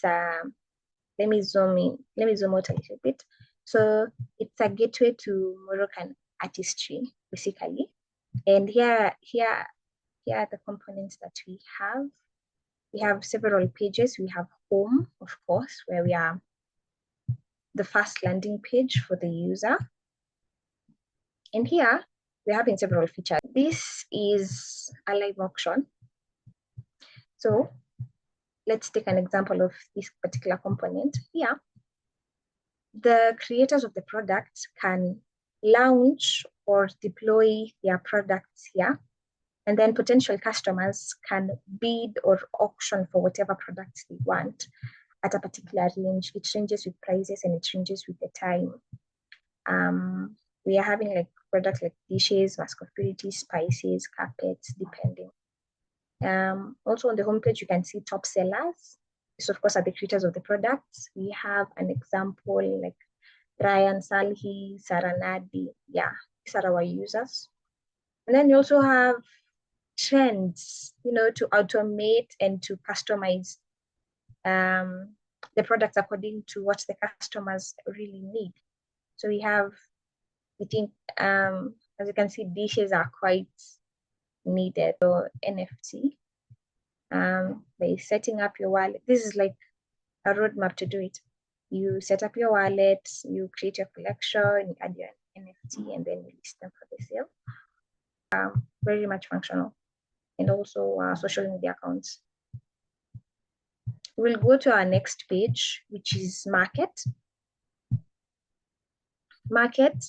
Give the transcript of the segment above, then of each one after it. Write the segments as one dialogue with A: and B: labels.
A: let me zoom out a little bit. So it's a gateway to Moroccan artistry, basically. And here are the components that we have. We have several pages. We have home, of course, where we are the first landing page for the user. And here we're having several features. This is a live auction. So let's take an example of this particular component here. The creators of the products can launch or deploy their products here, and then potential customers can bid or auction for whatever products they want at a particular range. It ranges with prices and it ranges with the time. We are having like products like dishes, mask of purity, spices, carpets, depending. Also on the homepage, you can see top sellers. So of course are the creators of the products. We have an example like Ryan, Salhi, Saranadi. Yeah, these are our users. And then you also have trends, to automate and to customize the products according to what the customers really need. So we have, I think, as you can see, dishes are quite needed. So NFT, by setting up your wallet, this is like a roadmap to do it. You set up your wallet, you create your collection, you add your NFT, and then you list them for the sale. Very much functional. And also social media accounts. We'll go to our next page, which is market. Market,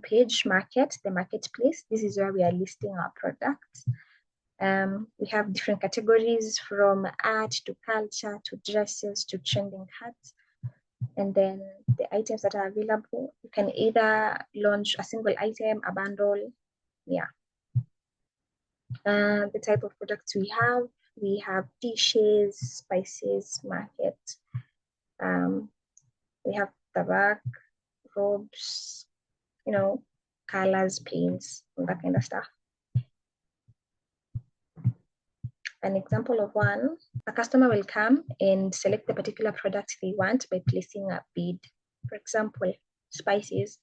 A: page market, the marketplace. This is where we are listing our products. We have different categories from art to culture to dresses to trending hats. And then the items that are available, you can either launch a single item, a bundle. Yeah. The type of products we have dishes, spices, market. We have tobacco, robes, colors, paints, all that kind of stuff. An example of one, a customer will come and select the particular product they want by placing a bid. For example, spices.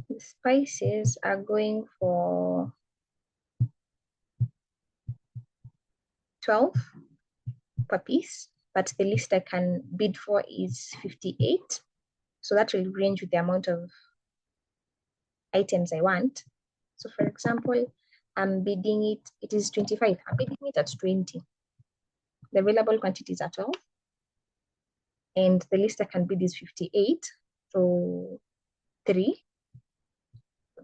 A: The spices are going for 12 per piece, but the list I can bid for is 58. So that will range with the amount of items I want. So for example, I'm bidding it is 25. I'm bidding it at 20. The available quantities are 12. And the list I can bid is 58. So 3.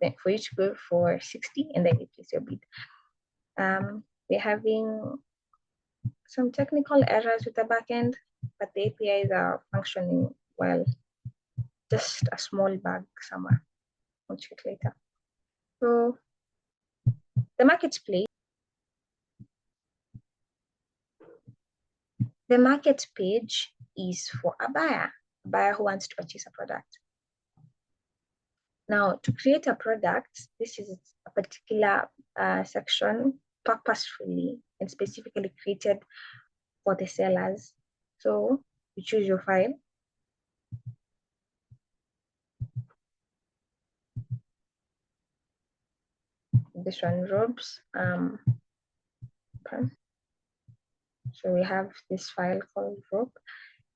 A: Then for each go for 60, and then you place your bid. We're having some technical errors with the backend, but the APIs are functioning well. Just a small bug somewhere. I'll check later. So the marketplace. The market page is for a buyer who wants to purchase a product. Now, to create a product, this is a particular section purposefully and specifically created for the sellers. So you choose your file. This one, robes. Okay. So we have this file called robe,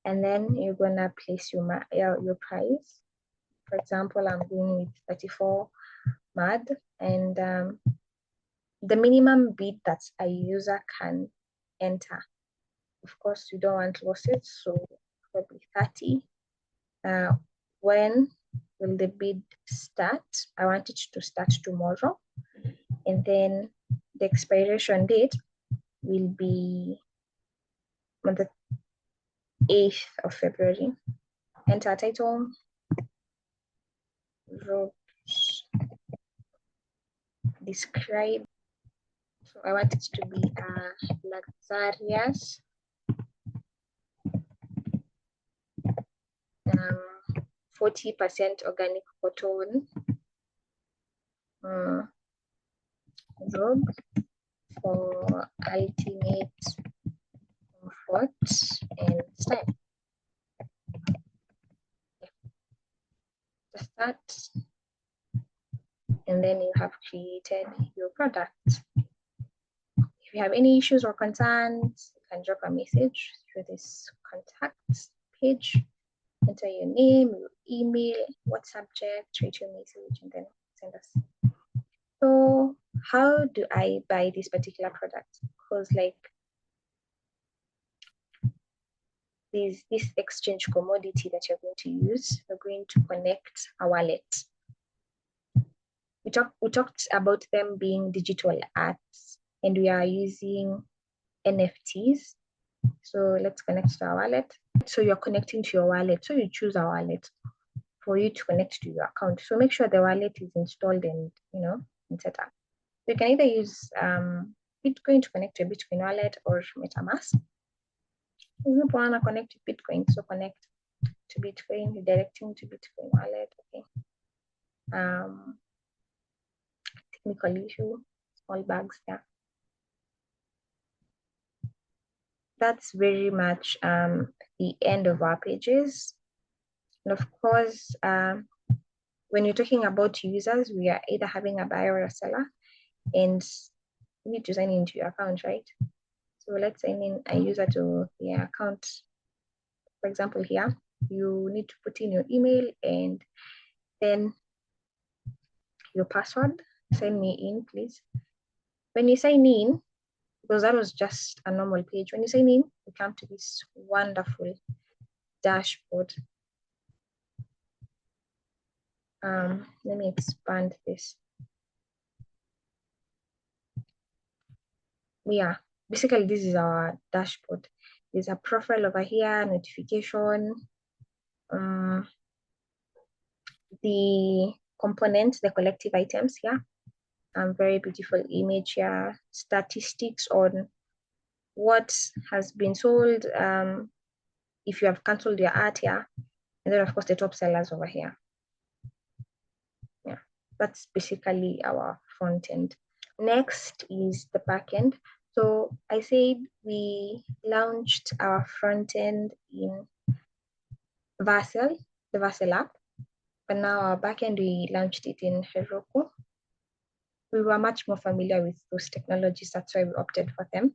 A: and then you're gonna place your price. For example, I'm going with 34 MAD, and the minimum bid that a user can enter. Of course, you don't want losses, so probably 30. When will the bid start? I want it to start tomorrow, and then the expiration date will be on the 8th of February. Enter title, robes, describe. So I want it to be luxurious, 40% organic cotton, robe for ultimate comfort and that, and then you have created your product. If you have any issues or concerns, you can drop a message through this contact page. Enter your name, your email, what subject, write your message, and then send us. So how do I buy this particular product? Because like this exchange commodity that you're going to use, you're going to connect a wallet. We talked about them being digital arts, and we are using NFTs. So let's connect to our wallet. So you're connecting to your wallet. So you choose a wallet for you to connect to your account. So make sure the wallet is installed and and set up. So you can either use Bitcoin to connect to a Bitcoin wallet or MetaMask. You don't want to connect to Bitcoin, so connect to Bitcoin, redirecting to Bitcoin wallet. Okay. Technical issue, small bugs, yeah. That's very much the end of our pages. And of course, when you're talking about users, we are either having a buyer or a seller, and you need to sign into your account, right? So let's sign in a user to the account. For example, here, you need to put in your email and then your password. Sign me in, please. When you sign in, because that was just a normal page, when you sign in, you come to this wonderful dashboard. Let me expand this. Yeah, basically this is our dashboard. There's a profile over here, notification, the components, the collective items here. Very beautiful image here, statistics on what has been sold, if you have canceled your art here, and then of course the top sellers over here. Yeah, that's basically our front end. Next is the back end. So I said we launched our front end in Vercel, the Vercel app, but now our back end, we launched it in Heroku. We were much more familiar with those technologies, that's why we opted for them.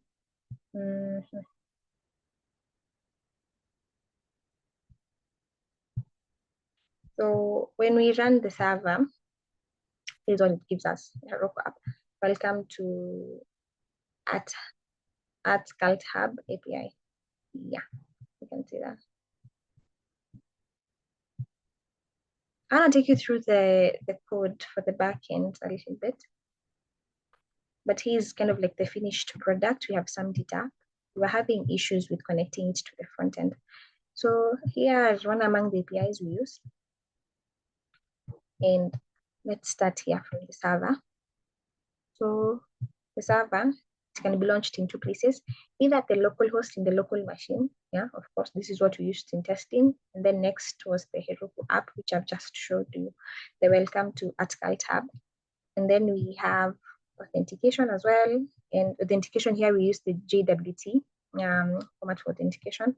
A: So when we run the server, this is what it gives us, Heroku app. Welcome to at Cult Hub API. Yeah, you can see that. I'm gonna take you through the code for the backend a little bit. But here's kind of like the finished product. We have some data. We're having issues with connecting it to the front end. So here is one among the APIs we use. And let's start here from the server. So the server, it can be launched in two places, either at the local host in the local machine. Yeah, of course, this is what we used in testing. And then next was the Heroku app, which I've just showed you, the welcome to Article tab. And then we have authentication as well. And authentication here, we use the JWT format for authentication.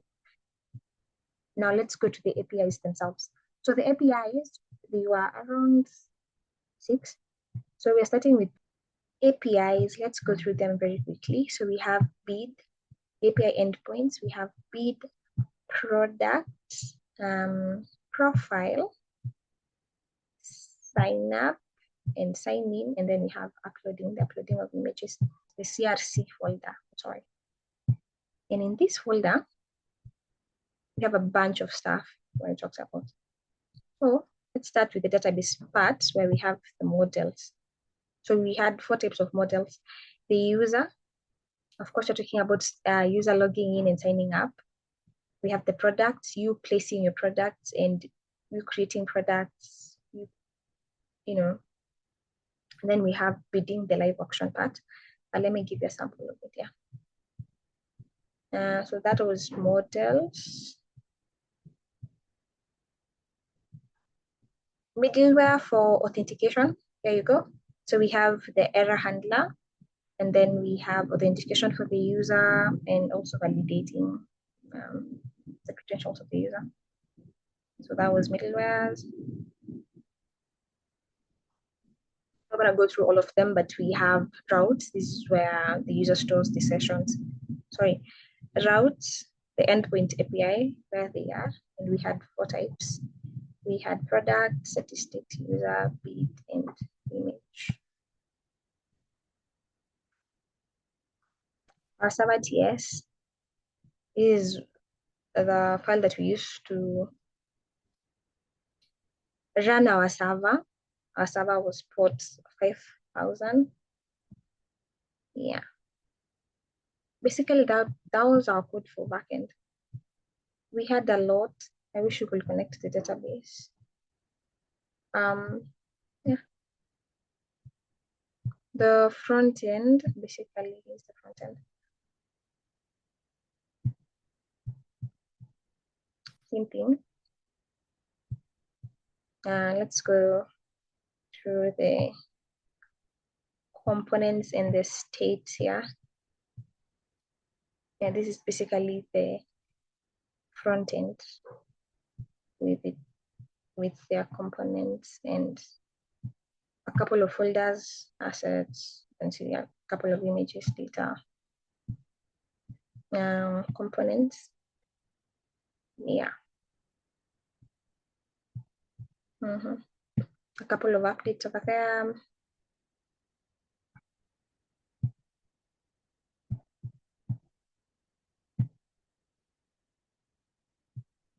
A: Now let's go to the APIs themselves. So the APIs, they were around 6. So we're starting with APIs. Let's go through them very quickly. So we have bid, API endpoints. We have bid, product, profile, sign up, and sign in, and then we have the uploading of images, the CRC folder, sorry. And in this folder, we have a bunch of stuff where it talks about. So let's start with the database part where we have the models. So we had 4 types of models. The user, of course, we're talking about user logging in and signing up. We have the products, you placing your products and you creating products, and then we have bidding, the live auction part. Let me give you a sample of it here. So that was models. Middleware for authentication. Here you go. So we have the error handler, and then we have authentication for the user and also validating the credentials of the user. So that was middlewares. not going to go through all of them, but we have routes. This is where the user stores the sessions. Sorry, routes, the endpoint API, where they are. And we had 4 types. We had product, statistics, user, bid, and image. Our server TS is the file that we use to run our server. Our server was port 5000. Yeah. Basically, that was our code for backend. We had a lot. I wish we could connect to the database. Yeah. The front end basically is the front end. Same thing. Let's go through the components and the states here. Yeah, this is basically the front end with their components and a couple of folders, assets, and see a couple of images, data, components. Yeah. A couple of updates over there.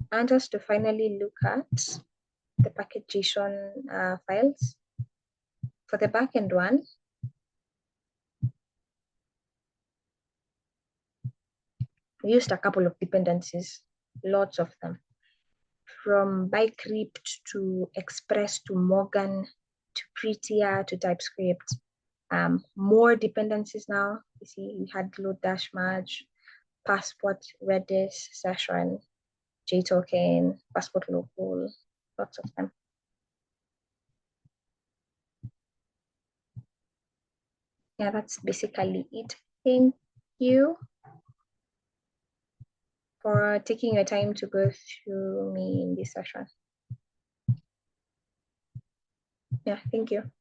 A: And just to finally look at the package.json files. For the backend one, we used a couple of dependencies, lots of them, from Bicrypt to Express to Morgan to Prettier to TypeScript. More dependencies now. You see, we had load dash merge, passport, Redis, session, JToken, passport local, lots of them. Yeah, that's basically it. Thank you for taking your time to go through me in this session. Yeah, thank you.